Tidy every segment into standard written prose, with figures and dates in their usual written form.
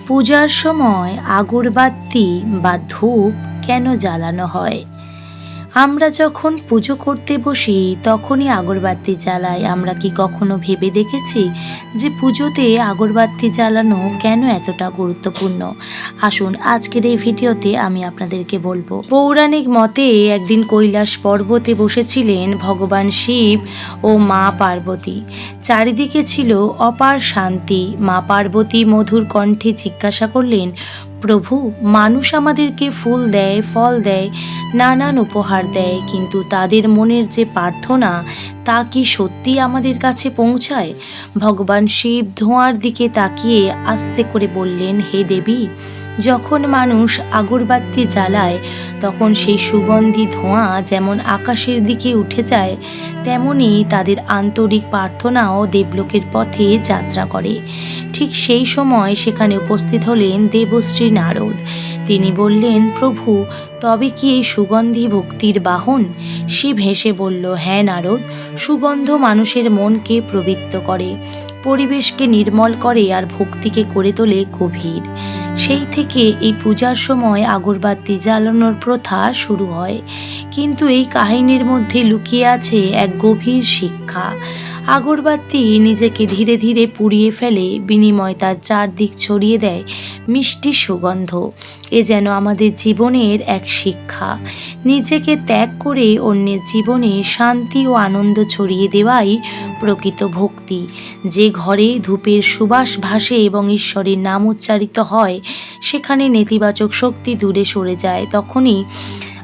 পূজার সময় আগরবাতি বা ধূপ কেন জ্বালানো হয়? আমরা যখন পুজো করতে বসি তখনই আগরবাতি জ্বালাই। আমরা কি কখনো ভেবে দেখেছি যে পুজোতে আগরবাতি জ্বালানো কেন এতটা গুরুত্বপূর্ণ? আসুন আজকের এই ভিডিওতে আমি আপনাদেরকে বলবো। পৌরাণিক মতে একদিন কৈলাস পর্বতে বসেছিলেন ভগবান শিব ও মা পার্বতী। চারিদিকে ছিল অপার শান্তি। মা পার্বতী মধুর কণ্ঠে জিজ্ঞাসা করলেন, প্রভু, মানুষ আমাদেরকে ফুল দেয়, ফল দেয়, নানান উপহার দেয়, কিন্তু তাদের মনের যে প্রার্থনা তা কি সত্যি আমাদের কাছে পৌঁছায়? ভগবান শিব ধোঁয়ার দিকে তাকিয়ে আস্তে করে বললেন, হে দেবী, যখন মানুষ আগরবাতি জ্বালায় তখন সেই সুগন্ধি ধোঁয়া যেমন আকাশের দিকে উঠে যায়, তেমনি তাদের আন্তরিক প্রার্থনাও দেবলোকের পথে যাত্রা করে। ঠিক সেই সময় সেখানে উপস্থিত হলেন দেবশ্রী নারদ। তিনি বললেন, প্রভু, তবে কি এই সুগন্ধি ভক্তির বাহন? শিব হেসে বলল, হ্যাঁ নারদ, সুগন্ধ মানুষের মনকে প্রবৃত্ত করে, পরিবেশকে নির্মল করে আর ভক্তিকে করে তোলে গভীর। সেই থেকে এই পূজার সময় আগরবাতি জ্বালানোর প্রথা শুরু হয়। কিন্তু এই কাহিনীর মধ্যে লুকিয়ে আছে এক গভীর শিক্ষা। আগরবাতি নিজেকে ধীরে ধীরে পুড়িয়ে ফেলে, বিনিময় তার চারদিক ছড়িয়ে দেয় মিষ্টি সুগন্ধ। এ যেন আমাদের জীবনের এক শিক্ষা। নিজেকে ত্যাগ করে অন্যের জীবনে শান্তি ও আনন্দ ছড়িয়ে দেওয়াই প্রকৃত ভক্তি। যে ঘরে ধূপের সুবাস ভাসে এবং ঈশ্বরের নাম উচ্চারিত হয়, সেখানে নেতিবাচক শক্তি দূরে সরে যায়। তখনই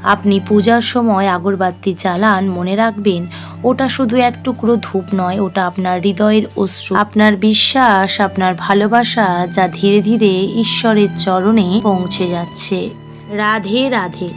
আপনি পূজার সময় আগরবাতি জ্বালান, মনে রাখবেন, ওটা শুধু এক টুকরো ধূপ নয়, ওটা আপনার হৃদয়ের অশ্রু, আপনার বিশ্বাস, আপনার ভালোবাসা, যা ধীরে ধীরে ঈশ্বরের চরণে পৌঁছে যাচ্ছে। রাধে রাধে।